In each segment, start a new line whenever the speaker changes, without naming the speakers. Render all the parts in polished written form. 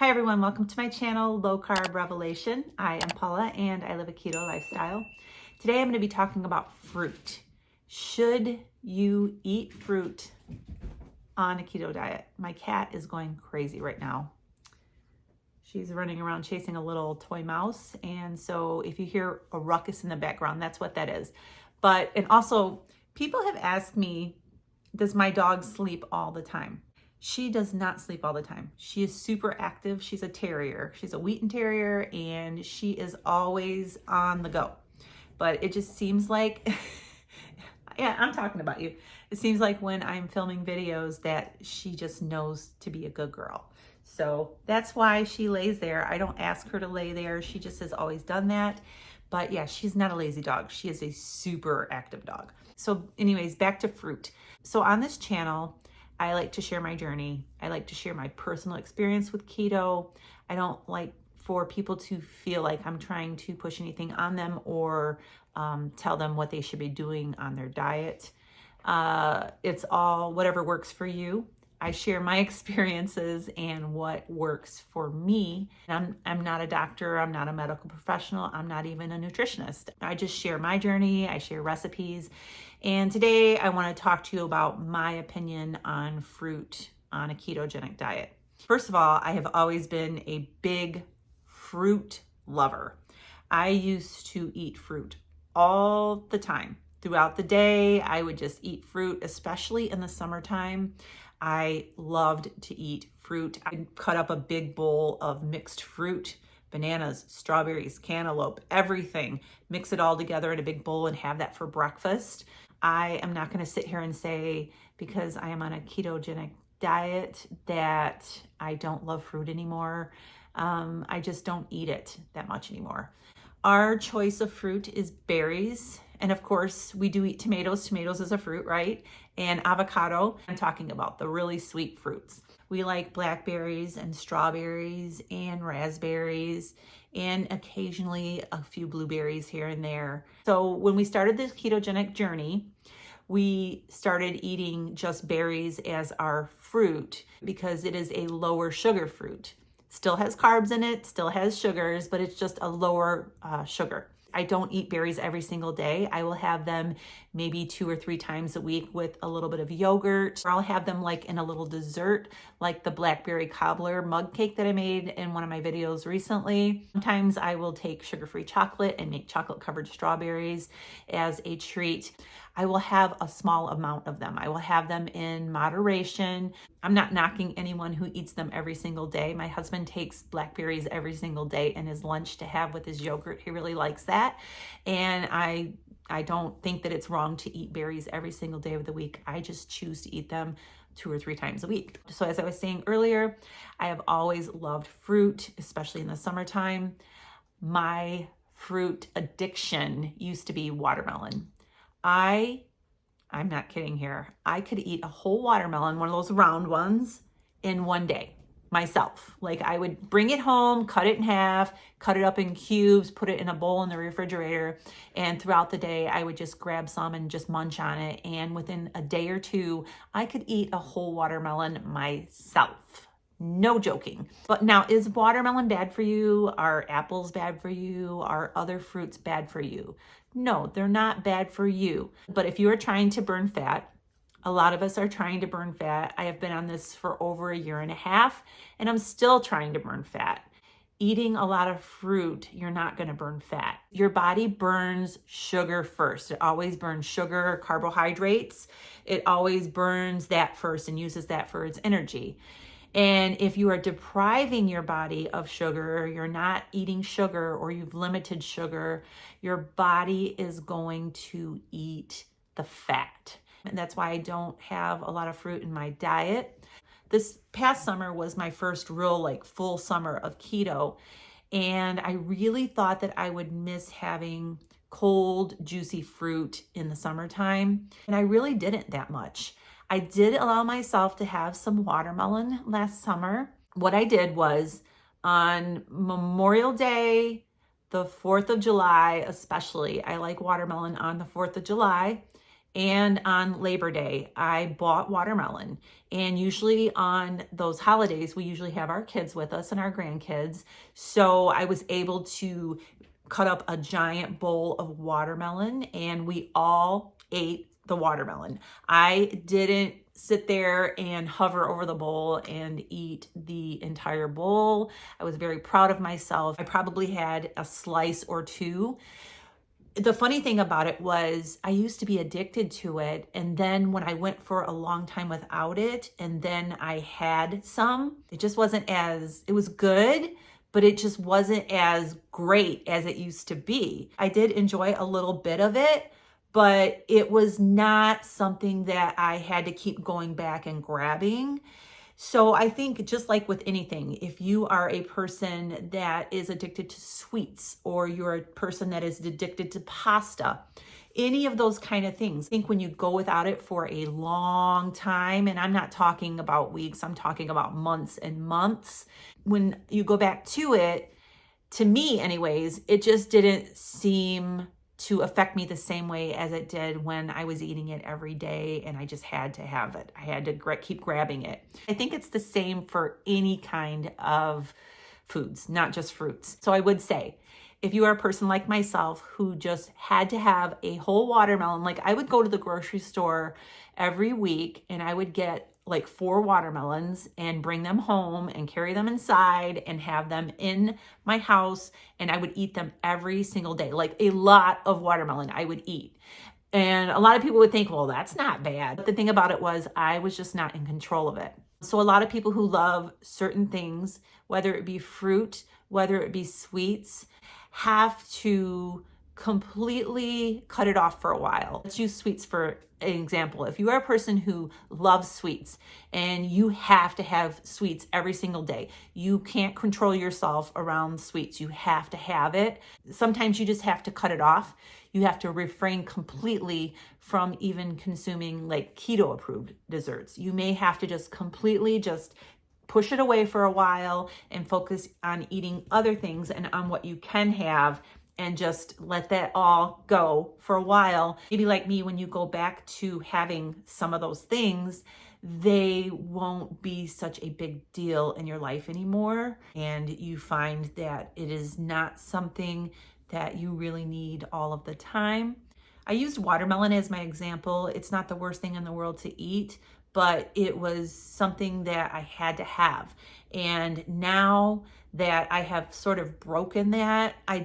Hi everyone, welcome to my channel, Low Carb Revelation. I am Paula and I live a keto lifestyle. Today I'm going to be talking about fruit. Should you eat fruit on a keto diet? My cat is going crazy right now. She's running around chasing a little toy mouse, and so if you hear a ruckus in the background, that's what that is. And also, people have asked me, does my dog sleep all the time? She does not sleep all the time. She is super active. She's a terrier. She's a Wheaten Terrier, and she is always on the go. But it just seems like, yeah, I'm talking about you. It seems like when I'm filming videos that she just knows to be a good girl. So that's why she lays there. I don't ask her to lay there. She just has always done that. But yeah, she's not a lazy dog. She is a super active dog. So anyways, back to fruit. So on this channel, I like to share my journey. I like to share my personal experience with keto. I don't like for people to feel like I'm trying to push anything on them or tell them what they should be doing on their diet. It's all whatever works for you. I share my experiences and what works for me. I'm not a doctor. I'm not a medical professional. I'm not even a nutritionist. I just share my journey. I share recipes. And today I want to talk to you about my opinion on fruit on a ketogenic diet. First of all, I have always been a big fruit lover. I used to eat fruit all the time. Throughout the day, I would just eat fruit, especially in the summertime. I loved to eat fruit. I'd cut up a big bowl of mixed fruit, bananas, strawberries, cantaloupe, everything. Mix it all together in a big bowl and have that for breakfast. I am not going to sit here and say, because I am on a ketogenic diet, that I don't love fruit anymore. I just don't eat it that much anymore. Our choice of fruit is berries. And of course, we do eat tomatoes. Tomatoes is a fruit, right? And avocado. I'm talking about the really sweet fruits. We like blackberries and strawberries and raspberries and occasionally a few blueberries here and there. So when we started this ketogenic journey, we started eating just berries as our fruit because it is a lower sugar fruit. Still has carbs in it, still has sugars, but it's just a lower sugar. I don't eat berries every single day. I will have them maybe 2 or 3 times a week with a little bit of yogurt, or I'll have them like in a little dessert, like the blackberry cobbler mug cake that I made in one of my videos recently. Sometimes I will take sugar-free chocolate and make chocolate-covered strawberries as a treat. I will have a small amount of them. I will have them in moderation. I'm not knocking anyone who eats them every single day. My husband takes blackberries every single day in his lunch to have with his yogurt. He really likes that. And I don't think that it's wrong to eat berries every single day of the week. I just choose to eat them 2 or 3 times a week. So as I was saying earlier, I have always loved fruit, especially in the summertime. My fruit addiction used to be watermelon. I'm not kidding here. I could eat a whole watermelon, one of those round ones, in one day myself. Like I would bring it home, cut it in half, cut it up in cubes, put it in a bowl in the refrigerator. And throughout the day, I would just grab some and just munch on it. And within a day or two, I could eat a whole watermelon myself. No joking. But now, is watermelon bad for you? Are apples bad for you? Are other fruits bad for you? No, they're not bad for you. But if you are trying to burn fat, a lot of us are trying to burn fat. I have been on this for over a year and a half, and I'm still trying to burn fat. Eating a lot of fruit, you're not going to burn fat. Your body burns sugar first. It always burns sugar, carbohydrates. It always burns that first and uses that for its energy. And if you are depriving your body of sugar, you're not eating sugar, or you've limited sugar, your body is going to eat the fat. And that's why I don't have a lot of fruit in my diet. This past summer was my first real full summer of keto. And I really thought that I would miss having cold, juicy fruit in the summertime. And I really didn't that much. I did allow myself to have some watermelon last summer. What I did was on Memorial Day, the 4th of July especially, I like watermelon on the 4th of July, and on Labor Day, I bought watermelon. And usually on those holidays, we usually have our kids with us and our grandkids. So I was able to cut up a giant bowl of watermelon and we all ate the watermelon. I didn't sit there and hover over the bowl and eat the entire bowl. I was very proud of myself. I probably had a slice or two. The funny thing about it was I used to be addicted to it. And then when I went for a long time without it, and then I had some, it just wasn't as, it was good, but it just wasn't as great as it used to be. I did enjoy a little bit of it, but it was not something that I had to keep going back and grabbing. So I think just like with anything, if you are a person that is addicted to sweets or you're a person that is addicted to pasta, any of those kind of things, I think when you go without it for a long time, and I'm not talking about weeks, I'm talking about months and months, when you go back to it, to me anyways, it just didn't seem to affect me the same way as it did when I was eating it every day and I just had to have it. I had to keep grabbing it. I think it's the same for any kind of foods, not just fruits. So I would say, if you are a person like myself who just had to have a whole watermelon, like I would go to the grocery store every week and I would get like 4 watermelons and bring them home and carry them inside and have them in my house, and I would eat them every single day, like a lot of watermelon I would eat. And a lot of people would think, well, that's not bad. But the thing about it was I was just not in control of it. So a lot of people who love certain things, whether it be fruit, whether it be sweets, have to completely cut it off for a while. Let's use sweets for an example. If you are a person who loves sweets and you have to have sweets every single day, you can't control yourself around sweets. You have to have it. Sometimes you just have to cut it off. You have to refrain completely from even consuming like keto approved desserts. You may have to just completely just push it away for a while and focus on eating other things and on what you can have, and just let that all go for a while. Maybe like me, when you go back to having some of those things, they won't be such a big deal in your life anymore. And you find that it is not something that you really need all of the time. I used watermelon as my example. It's not the worst thing in the world to eat, but it was something that I had to have. And now that I have sort of broken that, I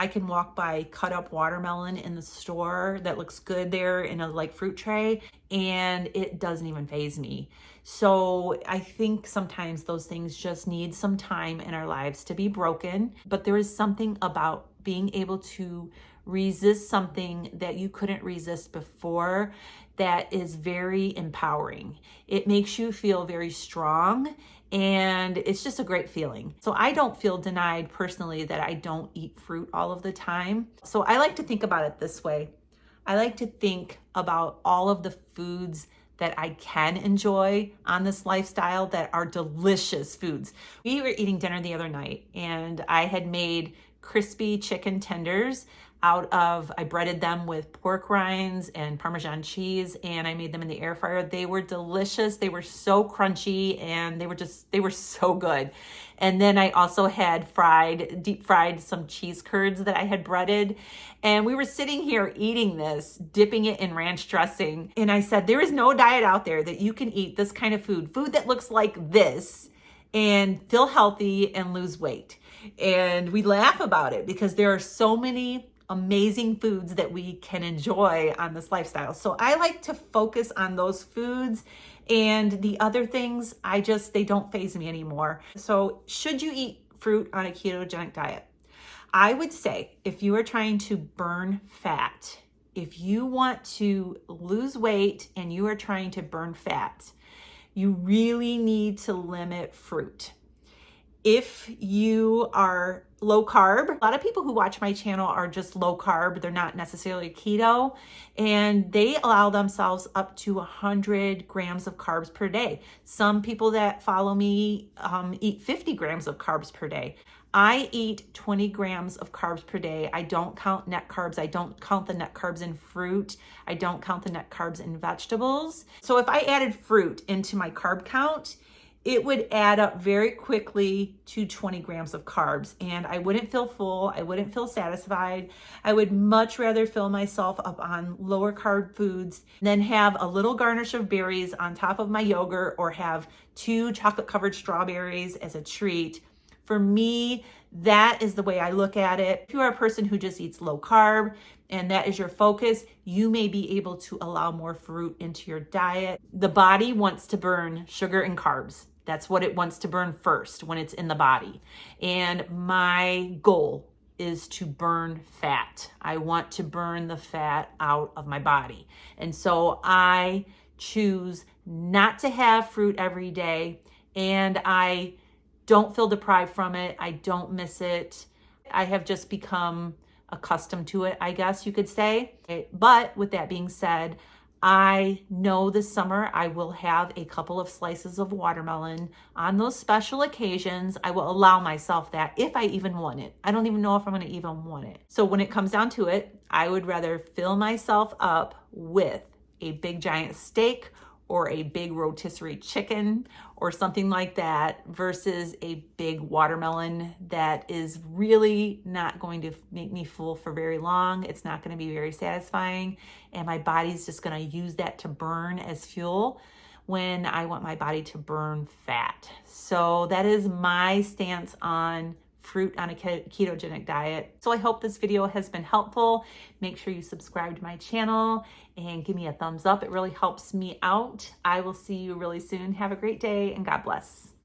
can walk by cut up watermelon in the store that looks good there in a like fruit tray, and it doesn't even faze me. So I think sometimes those things just need some time in our lives to be broken, but there is something about being able to resist something that you couldn't resist before that is very empowering. It makes you feel very strong, and it's just a great feeling. So I don't feel denied personally that I don't eat fruit all of the time. So I like to think about it this way. I like to think about all of the foods that I can enjoy on this lifestyle that are delicious foods. We were eating dinner the other night and I had made crispy chicken tenders I breaded them with pork rinds and Parmesan cheese, and I made them in the air fryer. They were delicious. They were so crunchy, and they were so good. And then I also had deep fried some cheese curds that I had breaded. And we were sitting here eating this, dipping it in ranch dressing. And I said, there is no diet out there that you can eat this kind of food that looks like this and feel healthy and lose weight. And we laugh about it because there are so many amazing foods that we can enjoy on this lifestyle. So I like to focus on those foods, and the other things, they don't faze me anymore. So should you eat fruit on a ketogenic diet? I would say if you are trying to burn fat, if you want to lose weight and you are trying to burn fat, you really need to limit fruit. If you are low carb, a lot of people who watch my channel are just low carb. They're not necessarily keto, and they allow themselves up to 100 grams of carbs per day. Some people that follow me eat 50 grams of carbs per day. I eat 20 grams of carbs per day. I don't count net carbs. I don't count the net carbs in fruit. I don't count the net carbs in vegetables. So if I added fruit into my carb count, it would add up very quickly to 20 grams of carbs, and I wouldn't feel full. I wouldn't feel satisfied. I would much rather fill myself up on lower carb foods than have a little garnish of berries on top of my yogurt or have 2 chocolate covered strawberries as a treat. For me, that is the way I look at it. If you are a person who just eats low carb and that is your focus, you may be able to allow more fruit into your diet. The body wants to burn sugar and carbs. That's what it wants to burn first when it's in the body. And my goal is to burn fat. I want to burn the fat out of my body. And so I choose not to have fruit every day, and I don't feel deprived from it. I don't miss it. I have just become accustomed to it, I guess you could say. But with that being said, I know this summer I will have a couple of slices of watermelon. On those special occasions, I will allow myself that if I even want it. I don't even know if I'm going to even want it. So when it comes down to it, I would rather fill myself up with a big giant steak or a big rotisserie chicken or something like that versus a big watermelon that is really not going to make me full for very long. It's not going to be very satisfying, and my body's just going to use that to burn as fuel when I want my body to burn fat. So that is my stance on fruit on a ketogenic diet. So I hope this video has been helpful. Make sure you subscribe to my channel and give me a thumbs up. It really helps me out. I will see you really soon. Have a great day and God bless.